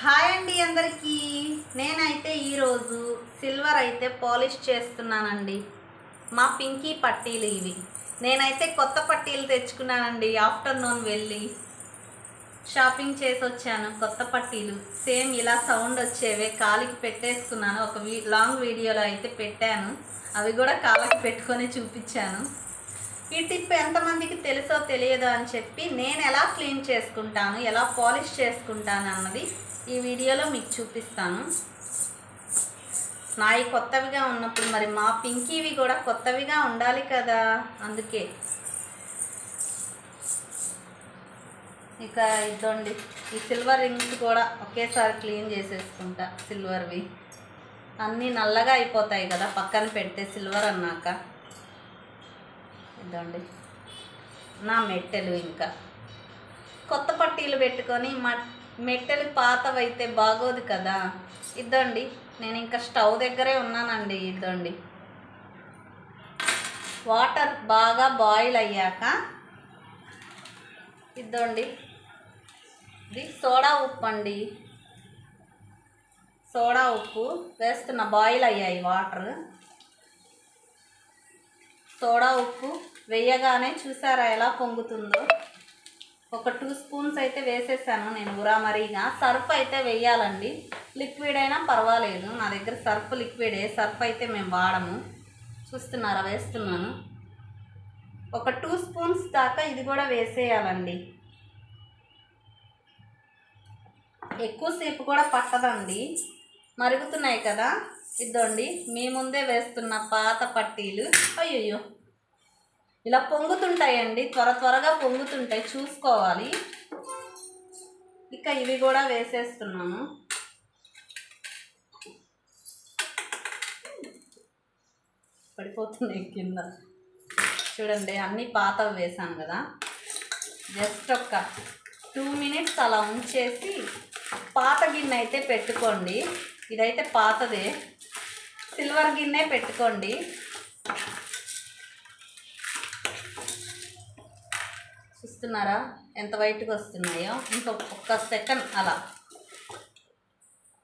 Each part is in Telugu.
హాయ్ అండి అందరికీ. నేనైతే ఈరోజు సిల్వర్ అయితే పాలిష్ చేస్తున్నానండి. మా పింకీ పట్టీలు ఇవి. నేనైతే కొత్త పట్టీలు తెచ్చుకున్నానండి. ఆఫ్టర్నూన్ వెళ్ళి షాపింగ్ చేసి వచ్చాను. కొత్త పట్టీలు సేమ్ ఇలా సౌండ్ వచ్చేవే కాలికి పెట్టేసుకున్నాను. ఒక లాంగ్ వీడియోలో అయితే పెట్టాను. అవి కూడా కాలికి పెట్టుకొని చూపించాను. ఈ టిప్ ఎంతమందికి తెలుసో తెలియదో అని చెప్పి నేను ఎలా క్లీన్ చేసుకుంటాను, ఎలా పాలిష్ చేసుకుంటాను అన్నది ఈ వీడియోలో మీకు చూపిస్తాను. నాయి కొత్తవిగా ఉన్నప్పుడు మరి మా పింకీవి కూడా కొత్తవిగా ఉండాలి కదా, అందుకే. ఇక ఇదండి, ఈ సిల్వర్ రింగ్స్ కూడా ఒకేసారి క్లీన్ చేసేసుకుంటా. సిల్వర్వి అన్నీ నల్లగా అయిపోతాయి కదా పక్కన పెడితే సిల్వర్ అన్నాక. ఇదండి నా మెట్టెలు. ఇంకా కొత్త పట్టీలు పెట్టుకొని మెట్టెలు పాతవైతే బాగోదు కదా. ఇద్దండి, నేను ఇంకా స్టవ్ దగ్గరే ఉన్నానండి. ఇద్దండి, వాటర్ బాగా బాయిల్ అయ్యాక ఇద్దండి, ఇది సోడా ఉప్పు అండి. సోడా ఉప్పు వేస్తున్న. బాయిల్ అయ్యాయి వాటర్. సోడా ఉప్పు వేయగానే చూసారా ఎలా పొంగుతుందో. ఒక 2 స్పూన్స్ అయితే వేసేసాను నేను ఉరామరీగా. సర్ఫ్ అయితే వేయాలండి, లిక్విడ్ అయినా పర్వాలేదు. నా దగ్గర సర్ఫ్ లిక్విడే, సర్ఫ్ అయితే మేము వాడము. చూస్తున్నారా వేస్తున్నాను. ఒక 2 స్పూన్స్ దాకా ఇది కూడా వేసేయాలండి. ఎక్కువసేపు కూడా పట్టదండి, మరుగుతున్నాయి కదా. ఇద్దండి, మీ ముందే వేస్తున్న పాత పట్టీలు. అయ్యయ్యో, ఇలా పొంగుతుంటాయండి, త్వరగా పొంగుతుంటాయి, చూసుకోవాలి. ఇక ఇవి కూడా వేసేస్తున్నాను. పడిపోతున్నాయి కింద. చూడండి, అన్నీ పాతవి వేసాను కదా. జస్ట్ ఒక 2 మినిట్స్ అలా ఉంచేసి పాత గిన్నె అయితే పెట్టుకోండి. ఇదైతే పాతదే, సిల్వర్ గిన్నె పెట్టుకోండి. చూస్తున్నారా ఎంత వైట్గా వస్తున్నాయో. ఇంకొక సెకండ్ అలా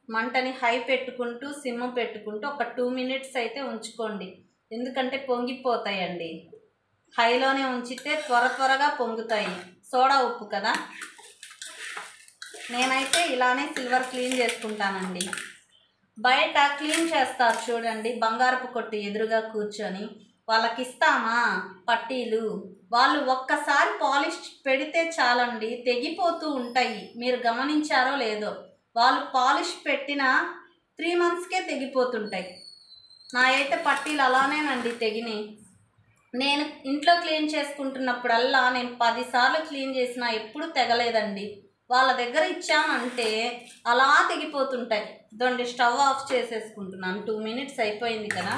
మంటని హై పెట్టుకుంటూ సిమ్ పెట్టుకుంటూ ఒక 2 మినిట్స్ అయితే ఉంచుకోండి. ఎందుకంటే పొంగిపోతాయండి. హైలోనే ఉంచితే త్వరగా పొంగుతాయి. సోడా ఉప్పు కదా. నేనైతే ఇలానే సిల్వర్ క్లీన్ చేసుకుంటానండి. బయట క్లీన్ చేస్తారు చూడండి, బంగారపు కొట్టు ఎదురుగా కూర్చొని. వాళ్ళకి ఇస్తామా పట్టీలు, వాళ్ళు ఒక్కసారి పాలిష్ పెడితే చాలండి, తెగిపోతూ ఉంటాయి. మీరు గమనించారో లేదో, వాళ్ళు పాలిష్ పెట్టిన 3 మంత్స్కే తెగిపోతుంటాయి. నా అయితే పట్టీలు అలానేనండి తెగినాయి. నేను ఇంట్లో క్లీన్ చేసుకుంటున్నప్పుడల్లా నేను 10 సార్లు క్లీన్ చేసినా ఎప్పుడు తెగలేదండి. వాళ్ళ దగ్గర ఇచ్చామంటే అలా తెగిపోతుంటాయి. ఇదండి, స్టవ్ ఆఫ్ చేసేసుకుంటున్నాను. 2 మినిట్స్ అయిపోయింది కదా.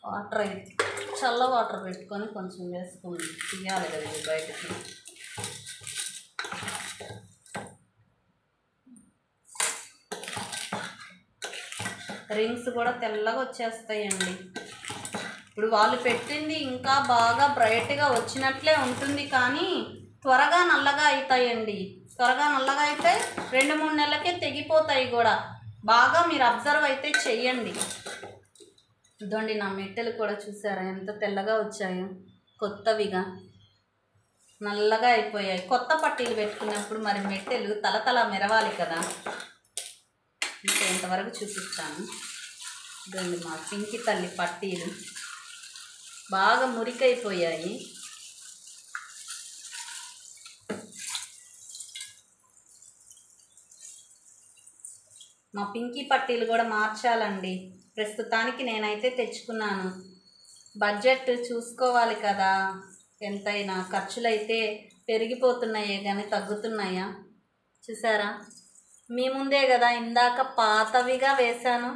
వాటర్ అయితే చల్ల వాటర్ పెట్టుకొని కొంచెం వేసుకోండి, తీయాలి కదా ఇది బయటకి. రింగ్స్ కూడా తెల్లగా వచ్చేస్తాయండి. ఇప్పుడు వాళ్ళు పెట్టింది ఇంకా బాగా బ్రైట్గా వచ్చినట్లే ఉంటుంది, కానీ త్వరగా నల్లగా అవుతాయండి. త్వరగా నల్లగా అయితే 2-3 నెలలకే తెగిపోతాయి కూడా. బాగా మీరు అబ్జర్వ్ అయితే చెయ్యండి. ఇదండి, నా మెట్టెలు కూడా చూసారా ఎంత తెల్లగా వచ్చాయో, కొత్తవిగా నల్లగా అయిపోయాయి. కొత్త పట్టీలు పెట్టుకున్నప్పుడు మరి మెట్టెలు తలతల మెరవాలి కదా. ఇంకా ఇంతవరకు చూపిస్తాను. ఇదండి, మా పింకి తల్లి పట్టీలు బాగా మురికైపోయాయి. మా పింకీ పట్టీలు కూడా మార్చాలండి. ప్రస్తుతానికి నేనైతే తెచ్చుకున్నాను. బడ్జెట్ చూసుకోవాలి కదా. ఎంతైనా ఖర్చులు అయితే పెరిగిపోతున్నాయే కానీ తగ్గుతున్నాయా. చూసారా, మీ ముందే కదా ఇందాక పాతవిగా వేశాను.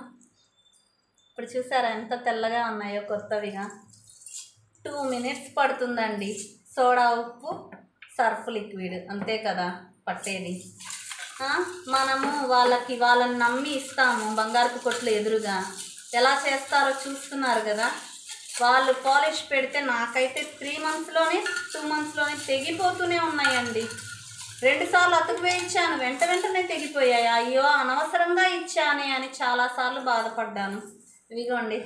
ఇప్పుడు చూసారా ఎంత తెల్లగా ఉన్నాయో కొత్తవిగా. 2 మినిట్స్ పడుతుందండి. సోడా ఉప్పు, సర్ఫ్ లిక్విడ్, అంతే కదా పట్టేది. మనము వాళ్ళని నమ్మి ఇస్తాము. బంగారపు కొట్లు ఎదురుగా ఎలా చేస్తారో చూస్తున్నారు కదా. వాళ్ళు పాలిష్ పెడితే నాకైతే 3 మంత్స్లోనే 2 మంత్స్లోనే తెగిపోతూనే ఉన్నాయండి. 2 సార్లు అతుకు వేయించాను, వెంటనే తెగిపోయాయి. అయ్యో అనవసరంగా ఇచ్చానే అని చాలాసార్లు బాధపడ్డాను. ఇవిగోండి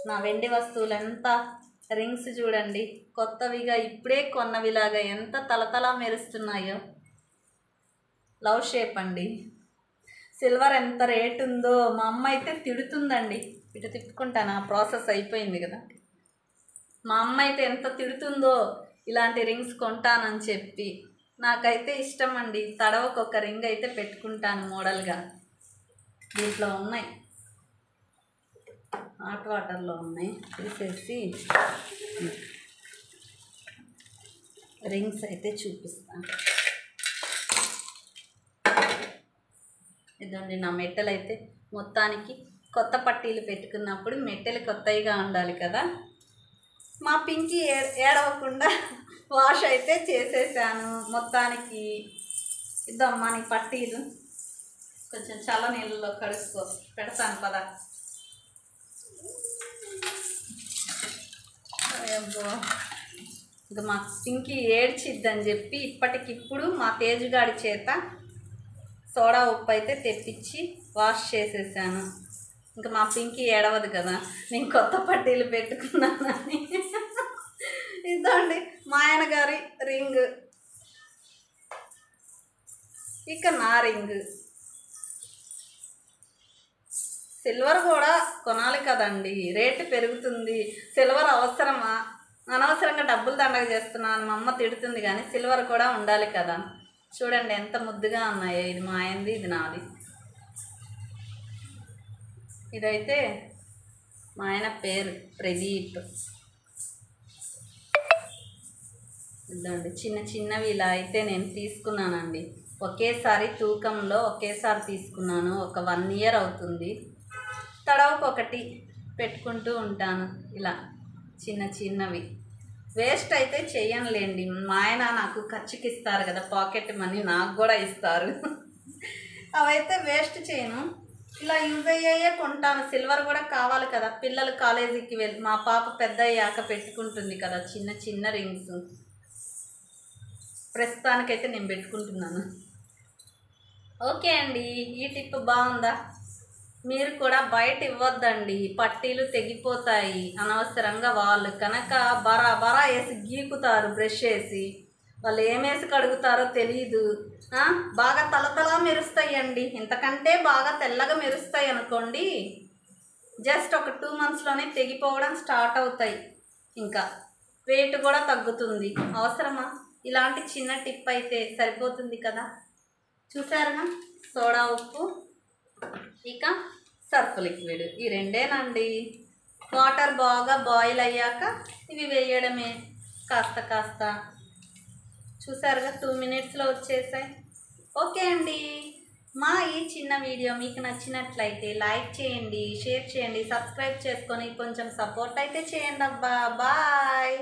నా వెండి వస్తువులు ఎంత రింగ్స్ చూడండి, కొత్తవిగా ఇప్పుడే కొన్నవిలాగా ఎంత తలతలా మెరుస్తున్నాయో. లవ్ షేప్ అండి. సిల్వర్ ఎంత రేటు ఉందో మా అమ్మ అయితే తిడుతుందండి. ఇటు తిప్పుకుంటాను, ఆ ప్రాసెస్ అయిపోయింది కదా. మా అమ్మ అయితే ఎంత తిడుతుందో ఇలాంటి రింగ్స్ కొంటానని చెప్పి. నాకైతే ఇష్టం అండి, తడవకొక రింగ్ అయితే పెట్టుకుంటాను మోడల్గా. దీంట్లో ఉన్నాయి, హాట్ వాటర్లో ఉన్నాయి. తీసేసి రింగ్స్ అయితే చూపిస్తాను. ఇదండి నా మెట్టెలు అయితే మొత్తానికి కొత్త పట్టీలు పెట్టుకున్నప్పుడు మెట్టెలు కొత్తగా ఉండాలి కదా. మా పింకి ఏడవకుండా వాష్ అయితే చేసేసాను మొత్తానికి. ఇద్దమ్మా నీ పట్టీలు కొంచెం చల్ల నీళ్ళలో కడుక్కో, పెడతాను పదా. అబ్బో ఇంకా మా పింకి ఏడ్చిద్దని చెప్పి ఇప్పటికిప్పుడు మా తేజుగాడి చేత సోడా ఉప్పు అయితే తెప్పించి వాష్ చేసేసాను. ఇంకా మా పింకి ఏడవదు కదా నేను కొత్త పట్టీలు పెట్టుకున్నానని. ఇదండి మా ఆయన గారి రింగ్, ఇక నా రింగ్. సిల్వర్ కూడా కొనాలి కదండి, రేటు పెరుగుతుంది. సిల్వర్ అవసరమా, అనవసరంగా డబ్బులు దండగ చేస్తున్నాను మా అమ్మ తిడుతుంది, కానీ సిల్వర్ కూడా ఉండాలి కదా. చూడండి ఎంత ముద్దుగా ఉన్నాయో. ఇది మా ఆయనది, ఇది నాది. ఇదైతే మా ఆయన పేరు ప్రదీప్. ఇదండి చిన్న చిన్నవి ఇలా అయితే నేను తీసుకున్నానండి. ఒకేసారి తూకంలో ఒకేసారి తీసుకున్నాను. ఒక 1 ఇయర్ అవుతుంది. తడవకొకటి పెట్టుకుంటూ ఉంటాను ఇలా చిన్న చిన్నవి. వేస్ట్ అయితే చెయ్యనులేండి, మా ఆయన నాకు ఖర్చుకి ఇస్తారు కదా, పాకెట్ మనీ నాకు కూడా ఇస్తారు. అవైతే వేస్ట్ చేయను, ఇలా యూజ్ అయ్యాయే కొంటాను. సిల్వర్ కూడా కావాలి కదా, పిల్లలు కాలేజీకి వెళ్ళి మా పాప పెద్ద అయ్యాక పెట్టుకుంటుంది కదా చిన్న చిన్న రింగ్స్. ప్రస్తుతానికైతే నేను పెట్టుకుంటున్నాను. ఓకే అండి, ఈ టిప్ బాగుందా? మీరు కూడా బయట ఇవ్వద్దండి, పట్టీలు తెగిపోతాయి అనవసరంగా. వాళ్ళు కనుక బరా వేసి గీకుతారు బ్రష్ వేసి, వాళ్ళు ఏమేసి కడుగుతారో తెలీదు. బాగా తలతలా మెరుస్తాయండి, ఇంతకంటే బాగా తెల్లగా మెరుస్తాయి అనుకోండి. జస్ట్ ఒక 2 monthsలోనే తెగిపోవడం స్టార్ట్ అవుతాయి. ఇంకా వెయిట్ కూడా తగ్గుతుంది. అవసరమా? ఇలాంటి చిన్న టిప్ అయితే సరిపోతుంది కదా. చూసారుగా, సోడా ఉప్పు ఇక సర్ఫ్ లిక్విడ్, ఈ రెండేనండి. వాటర్ బాగా బాయిల్ అయ్యాక ఇవి వేయడమే కాస్త కాస్త. చూసారుగా 2 minutesలో వచ్చేసాయి. ఓకే అండి, మా ఈ చిన్న వీడియో మీకు నచ్చినట్లయితే లైక్ చేయండి, షేర్ చేయండి, సబ్స్క్రైబ్ చేసుకొని కొంచెం సపోర్ట్ అయితే చేయండి అబ్బా. బాయ్.